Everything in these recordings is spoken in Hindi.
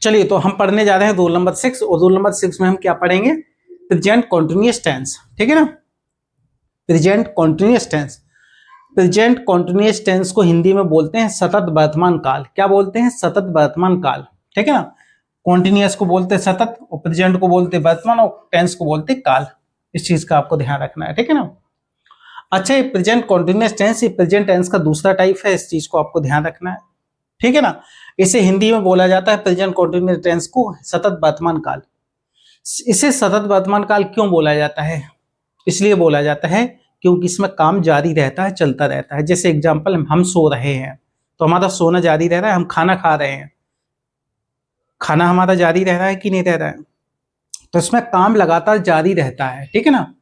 चलिए तो हम पढ़ने जा रहे हैं रूल नंबर 6 और रूल नंबर 6 में हम क्या पढ़ेंगे, प्रेजेंट कॉन्टिन्यूअस टेंस। ठीक है ना, present continuous tense. Present continuous tense को हिंदी में बोलते हैं सतत वर्तमान काल। क्या बोलते हैं? सतत वर्तमान काल। ठीक है ना, कॉन्टिन्यूअस को बोलते हैं सतत और प्रेजेंट को बोलते हैं वर्तमान और टेंस को बोलते हैं काल। इस चीज का आपको ध्यान रखना है। ठीक है ना। अच्छा, ये प्रेजेंट कॉन्टिन्यूअस टेंस ये प्रेजेंट टेंस का दूसरा टाइप है, इस चीज को आपको ध्यान रखना है। ठीक है ना, इसे हिंदी में बोला जाता है प्रेजेंट कॉन्टिन्यूअस टेंस को सतत वर्तमान काल। इसे सतत वर्तमान काल क्यों बोला जाता है? इसलिए बोला जाता है क्योंकि इसमें काम जारी रहता है, चलता रहता है। जैसे एग्जांपल, हम सो रहे हैं तो हमारा सोना जारी रह रहा है। हम खाना खा रहे हैं, खाना हमारा जारी रह रहा है कि नहीं रह रहा है? तो इसमें काम लगातार जारी रहता है। ठीक है ना,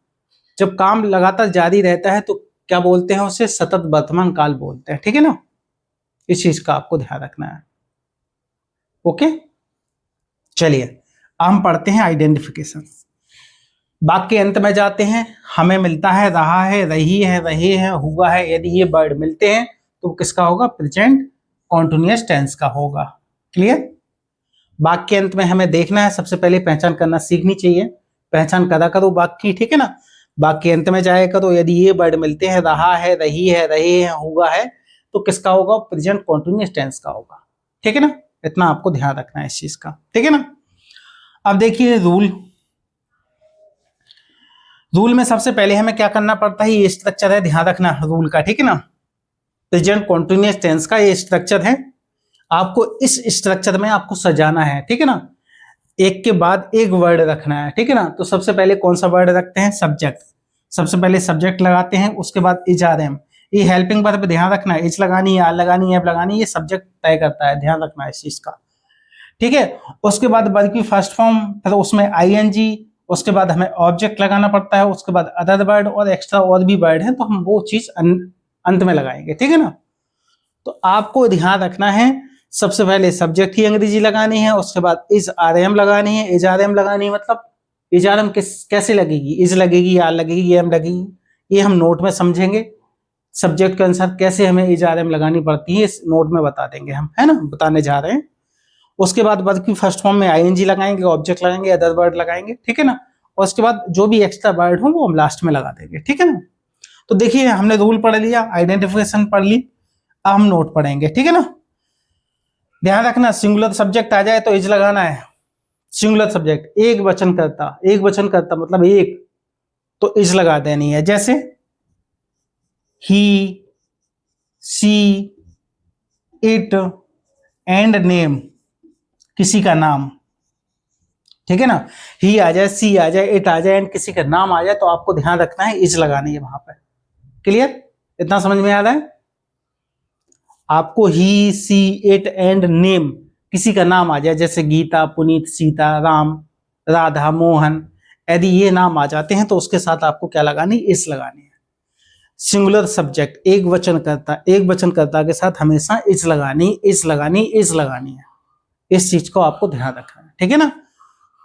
जब काम लगातार जारी रहता है तो क्या बोलते हैं उसे? सतत वर्तमान काल बोलते हैं। ठीक है ना, इस चीज का आपको ध्यान रखना है। ओके, चलिए हम पढ़ते हैं आइडेंटिफिकेशन। वाक्य के अंत में जाते हैं, हमें मिलता है, रहा है, रही है, रहे हैं, हुआ है। यदि ये वर्ड मिलते हैं तो किसका होगा? प्रेजेंट कॉन्टिन्यूअस टेंस का होगा। क्लियर? वाक्य के अंत में हमें देखना है, सबसे पहले पहचान करना सीखनी चाहिए। पहचान करा करो वाक्य की। ठीक है ना, वाक्य के अंत में जाए करो, यदि ये वर्ड मिलते हैं, रहा है, रही है, रहे हैं, हुआ है, तो किसका होगा? प्रेजेंट कॉन्टिन्यूअस टेंस का होगा। ठीक है ना, इतना आपको ध्यान रखना है इस चीज का। ठीक है ना। अब देखिए रूल। रूल में सबसे पहले हमें क्या करना पड़ता है? ये स्ट्रक्चर है, ध्यान रखना रूल का। ठीक है ना, प्रेजेंट कॉन्टिन्यूअस टेंस का ये स्ट्रक्चर है। आपको इस स्ट्रक्चर में आपको सजाना है। ठीक है ना, एक के बाद एक वर्ड रखना है। ठीक है ना, तो सबसे पहले कौन सा वर्ड रखते हैं? सब्जेक्ट। सबसे पहले सब्जेक्ट लगाते हैं, उसके बाद इज आर एम। ये हेल्पिंग वर्ब पे ध्यान रखना है, इज लगानी है, आर लगानी है, एफ लगानी है, ये सब्जेक्ट तय करता है, ध्यान रखना है इस चीज का। ठीक है, उसके बाद वर्ब की फर्स्ट फॉर्म, फिर उसमें आईएनजी, उसके बाद हमें ऑब्जेक्ट लगाना पड़ता है, उसके बाद अदर वर्ड और एक्स्ट्रा और भी वर्ड है, तो हम वो चीज अंत में लगाएंगे। ठीक है ना, तो आपको ध्यान रखना है, सबसे पहले सब्जेक्ट की अंग्रेजी लगानी है, उसके बाद इज आर एम लगानी है। इज आर एम लगानी है मतलब इज आर एम कैसे लगेगी? इज लगेगी, आर लगेगी, एम लगेगी, ये हम नोट में समझेंगे। सब्जेक्ट के अनुसार कैसे हमें इज आर एम लगानी पड़ती है इस नोट में बता देंगे हम, है ना, बताने जा रहे हैं। उसके बाद वर्ब की फर्स्ट फॉर्म में आईएनजी लगाएंगे, ऑब्जेक्ट लगाएंगे, अदर वर्ड लगाएंगे। ठीक है ना, और उसके बाद जो भी एक्स्ट्रा वर्ड हो वो हम लास्ट में लगा देंगे। ठीक है ना, तो देखिए हमने रूल पढ़ लिया, आइडेंटिफिकेशन पढ़ ली, अब हम नोट पढ़ेंगे। ठीक है ना, ध्यान रखना सिंगुलर सब्जेक्ट आ जाए तो इज लगाना है। सिंगुलर सब्जेक्ट, एक वचन करता, एक वचन करता मतलब एक, तो इज लगा देनी है। जैसे ही, सी, इट एंड नेम, किसी का नाम। ठीक है ना, ही आ जाए, सी आ जाए, इट आ जाए एंड किसी का नाम आ जाए तो आपको ध्यान रखना है इज लगानी है वहां पर। क्लियर? इतना समझ में आ रहा है आपको? ही, सी, इट एंड नेम, किसी का नाम आ जाए, जैसे गीता, पुनीत, सीता, राम, राधा, मोहन, यदि ये नाम आ जाते हैं तो उसके साथ आपको क्या लगानी? इस लगानी है। सिंगुलर सब्जेक्ट, एक वचन करता, एक वचन करता के साथ हमेशा इस लगानी, इस लगानी, इस लगानी है। इस चीज को आपको ध्यान रखना है। ठीक है ना,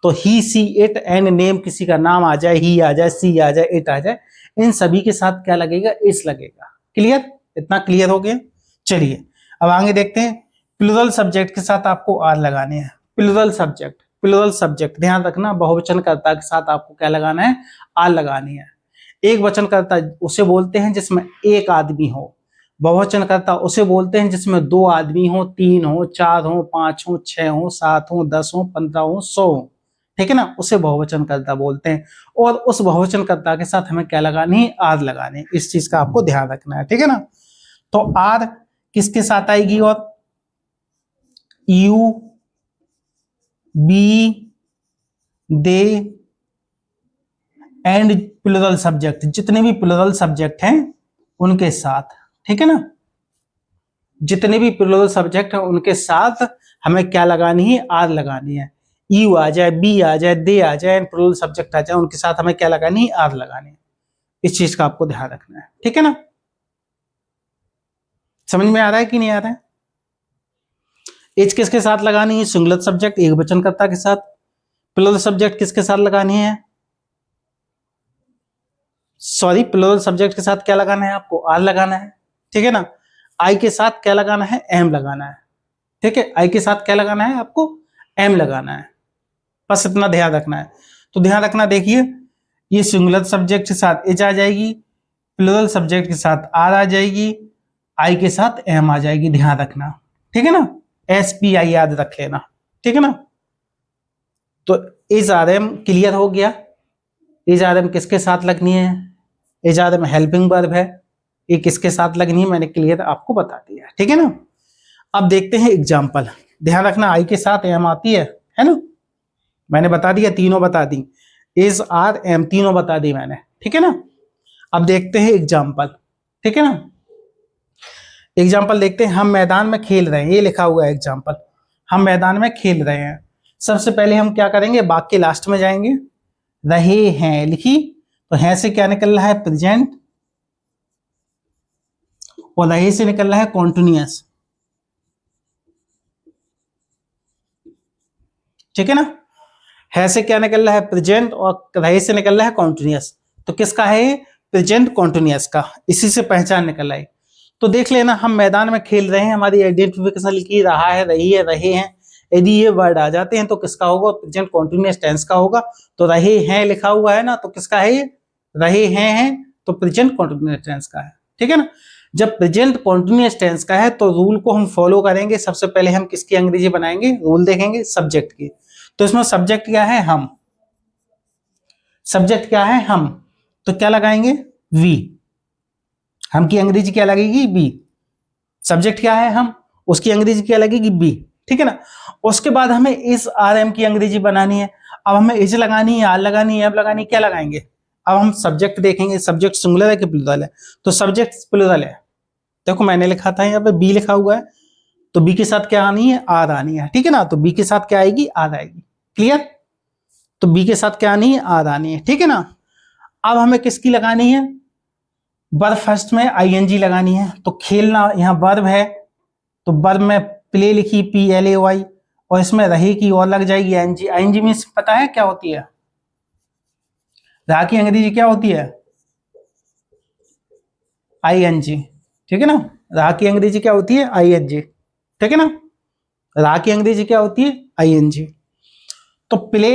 तो ही, सी, इट एंड नेम, किसी का नाम आ जाए, ही आ जाए, सी आ जाए, इट आ जाए, इन सभी के साथ क्या लगेगा? इस लगेगा। क्लियर? इतना क्लियर हो गया? चलिए अब आगे देखते हैं। प्लूरल सब्जेक्ट के साथ आपको आर लगाने हैं। प्लूरल सब्जेक्ट, प्लूरल सब्जेक्ट ध्यान रखना, बहुवचन कर्ता के साथ आपको क्या लगाना है? आर लगानी है। एक वचन कर्ता उसे बोलते हैं जिसमें एक आदमी हो। बहुवचन कर्ता उसे बोलते हैं जिसमें दो आदमी हो, तीन हो, चार हो, पांच हो, 6 हो, 7 हो, 10 हो, 15 हो, 100 हो। ठीक है ना, उसे बहुवचन कर्ता बोलते हैं। और उस बहुवचन कर्ता के साथ हमें क्या लगानी है? आर लगानी है। इस चीज का आपको ध्यान रखना है। ठीक है ना, तो आर किसके साथ आएगी? और you, we, they and plural subject, जितने भी प्लूरल सब्जेक्ट हैं उनके साथ। ठीक है ना, जितने भी प्लूरल सब्जेक्ट हैं उनके साथ हमें क्या लगानी है? आर लगानी है। यू आ जाए, बी आ जाए, दे आ जाए, प्लूरल सब्जेक्ट आ जाए, उनके साथ हमें क्या लगानी है? आर लगानी है। इस चीज का आपको ध्यान रखना है। ठीक है ना, समझ में आ रहा है कि नहीं आ रहा है? एज किसके साथ लगानी है? सिंगुलर सब्जेक्ट, एक वचन कर्ता के साथ। प्लूरल सब्जेक्ट किसके साथ लगानी है? सॉरी, प्लूरल सब्जेक्ट के साथ क्या लगाना है? आपको आर लगाना है। ठीक है ना, आई के साथ क्या लगाना है? एम लगाना है। ठीक है, आई के साथ क्या लगाना है आपको? एम लगाना है, बस इतना ध्यान रखना है। तो ध्यान रखना, देखिए ये सिंगुलर सब्जेक्ट के साथ इज आ जाएगी, प्लूरल सब्जेक्ट के साथ आर आ जाएगी, आई के साथ एम आ जाएगी, ध्यान रखना, ठीक है ना। एस पी आई याद रख लेना, ठीक है ना। तो इज आर एम क्लियर हो गया। इज आर एम किसके साथ लगनी है, is R am helping verb है, ये किसके साथ लगनी है मैंने क्लियर आपको बता दिया, ठीक है ना। अब देखते हैं एग्जाम्पल, ध्यान रखना आई के साथ एम आती है ना, मैंने बता दिया, तीनों बता दी, इज आर एम तीनों बता दी मैंने, ठीक है ना। अब देखते हैं एग्जाम्पल, ठीक है ना। एग्जाम्पल देखते हैं, हम मैदान में खेल रहे हैं, ये लिखा हुआ है एग्जाम्पल, हम मैदान में खेल रहे हैं। सबसे पहले हम क्या करेंगे, वाक्य के लास्ट में जाएंगे, रहे हैं लिखी, तो हैं से क्या निकल रहा है, प्रेजेंट, और रहे से निकल रहा है कॉन्टिन्यूअस, ठीक है ना। है से क्या निकल रहा है, प्रेजेंट, और रहे से निकल रहा है कॉन्टिन्यूअस। तो किसका है, प्रेजेंट कॉन्टिन्यूअस का, इसी से पहचान निकल आई। तो देख लेना, हम मैदान में खेल रहे हैं, हमारी आइडेंटिफिकेशन लिखी, रहा है, रही है, रहे हैं, यदि ये वर्ड आ जाते हैं तो किसका होगा, प्रेजेंट कॉन्टिन्यूअस टेंस का होगा। तो रहे हैं लिखा हुआ है ना, तो किसका है ये, रहे हैं तो प्रेजेंट कॉन्टिन्यूअस टेंस का है, ठीक है ना। जब प्रेजेंट कॉन्टिन्यूअस टेंस का है तो रूल को हम फॉलो करेंगे। सबसे पहले हम किसकी अंग्रेजी बनाएंगे, रूल देखेंगे सब्जेक्ट की। तो इसमें सब्जेक्ट क्या है, हम, सब्जेक्ट क्या है, हम, तो क्या लगाएंगे, वी, हम की अंग्रेजी क्या लगेगी, बी। सब्जेक्ट क्या है, हम, उसकी अंग्रेजी क्या लगेगी, बी, ठीक है ना। उसके बाद हमें इस आर एम की अंग्रेजी बनानी है। अब हमें इज लगानी है, आर लगानी है, एब लगानी है, क्या लगाएंगे। अब हम सब्जेक्ट देखेंगे, सब्जेक्ट सिंगुलर है कि प्लूरल है, तो सब्जेक्ट प्लूरल है। देखो मैंने लिखा था यहाँ पे बी लिखा हुआ है, तो बी के साथ क्या आनी है, आर आनी है, ठीक है ना। तो बी के साथ क्या आएगी, आर आएगी, क्लियर। तो बी के साथ क्या आनी है, आर आनी है, ठीक है ना। अब हमें किसकी लगानी है, वर्ब फर्स्ट में आईएनजी लगानी है। तो खेलना यहाँ वर्ब है, तो वर्ब में प्ले लिखी, पी एल ए वाई, और इसमें रहे की और लग जाएगी आईएनजी। आईएनजी मींस पता है क्या होती है, रहा की अंग्रेजी क्या होती है, आईएनजी, ठीक है ना। रहा की अंग्रेजी क्या होती है, आईएनजी, ठीक है ना। रहा की अंग्रेजी क्या होती है, आईएनजी। तो प्ले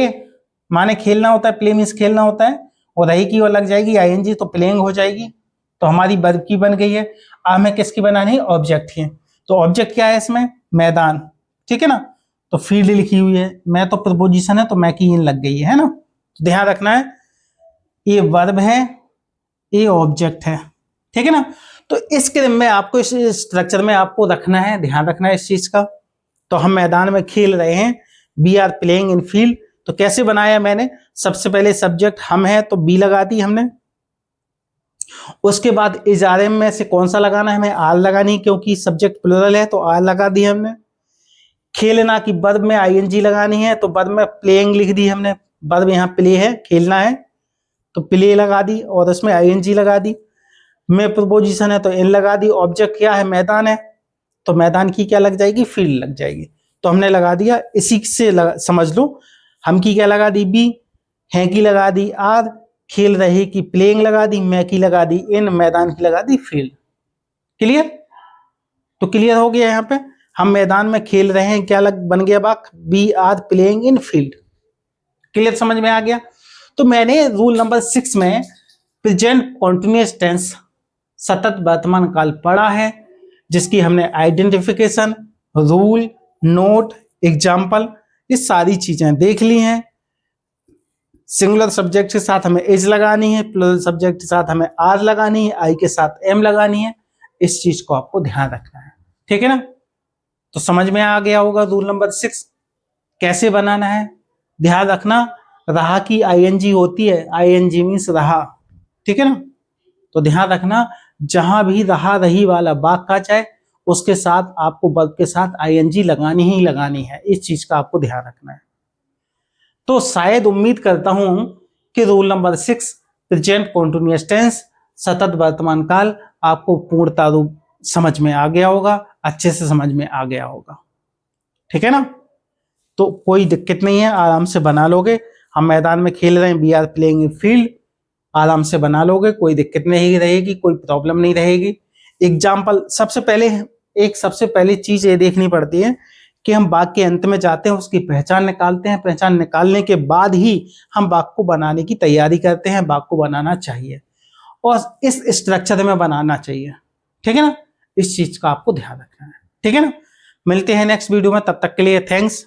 माने खेलना होता है, प्ले मींस खेलना होता है, और रही की और लग जाएगी आईएनजी, तो प्लेइंग हो जाएगी। तो हमारी वर्ब की बन गई है। अब हमें किसकी बनानी है, ऑब्जेक्ट की। तो ऑब्जेक्ट क्या है इसमें, मैदान, ठीक है ना। तो फील्ड लिखी हुई है, मैं तो प्रपोजिशन है तो मैं की इन लग गई है ना। तो ध्यान रखना है, ये वर्ब है, ये ऑब्जेक्ट है, ठीक है ना। तो इस क्रम में आपको, इस स्ट्रक्चर में आपको रखना है, ध्यान रखना है इस चीज का। तो हम मैदान में खेल रहे हैं, we are playing in field. तो कैसे बनाया मैंने, सबसे पहले सब्जेक्ट हम है तो बी लगा दी हमने। उसके बाद इज आर एम में से कौन सा लगाना है, हमें आर लगानी, क्योंकि सब्जेक्ट प्लूरल है तो आर लगा दी हमने। खेलना की वर्ब में आईएनजी लगानी है, तो वर्ब में प्लेइंग लिख दी हमने, वर्ब यहाँ प्ले है, खेलना है, तो प्ले लगा दी, और उसमें आईएनजी लगा दी। में प्रपोजिशन है तो इन लगा दी। ऑब्जेक्ट क्या है, मैदान है, तो मैदान की क्या लग जाएगी, फील्ड लग जाएगी। तो हमने लगा दिया, इसी से समझ लो, हम की क्या लगा दी, बी, है की लगा दी आर, खेल रहे की प्लेइंग लगा दी, मैं की लगा दी इन, मैदान की लगा दी फील्ड। क्लियर। तो क्लियर हो गया, यहाँ पे हम मैदान में खेल रहे हैं, क्या लग बन गया वाक, be are playing in field. Clear, समझ में आ गया। तो मैंने रूल नंबर 6 में प्रेजेंट कॉन्टिन्यूअस टेंस सतत वर्तमान काल पढ़ा है, जिसकी हमने आइडेंटिफिकेशन, रूल, नोट, एग्जाम्पल, ये सारी चीजें देख ली हैं। सिंगुलर सब्जेक्ट के साथ हमें इज लगानी है, प्लूरल सब्जेक्ट के साथ हमें आर लगानी है, आई के साथ एम लगानी है। इस चीज को आपको ध्यान रखना है, ठीक है ना। तो समझ में आ गया होगा रूल नंबर 6 कैसे बनाना है। ध्यान रखना, रहा की आईएनजी होती है, आईएनजी मीन्स रहा, ठीक है ना। तो ध्यान रखना, जहां भी रहा रही वाला वाक्य आ जाए, उसके साथ आपको वर्ब के साथ आईएनजी लगानी ही लगानी है। इस चीज का आपको ध्यान रखना है। तो शायद उम्मीद करता हूं कि rule number 6 present continuous tense सतत वर्तमान काल आपको पूर्णता रूप समझ में आ गया होगा, अच्छे से समझ में आ गया होगा, ठीक है ना। तो कोई दिक्कत नहीं है, आराम से बना लोगे। हम मैदान में खेल रहे हैं, we are playing in field, आराम से बना लोगे, कोई दिक्कत नहीं रहेगी, कोई प्रॉब्लम नहीं रहेगी। एग्जाम्पल सबसे पहले चीज ये देखनी पड़ती है कि हम वाक्य के अंत में जाते हैं, उसकी पहचान निकालते हैं, पहचान निकालने के बाद ही हम वाक्य को बनाने की तैयारी करते हैं। वाक्य को बनाना चाहिए और इस स्ट्रक्चर में बनाना चाहिए, ठीक है ना। इस चीज का आपको ध्यान रखना है, ठीक है ना। मिलते हैं नेक्स्ट वीडियो में, तब तक के लिए थैंक्स।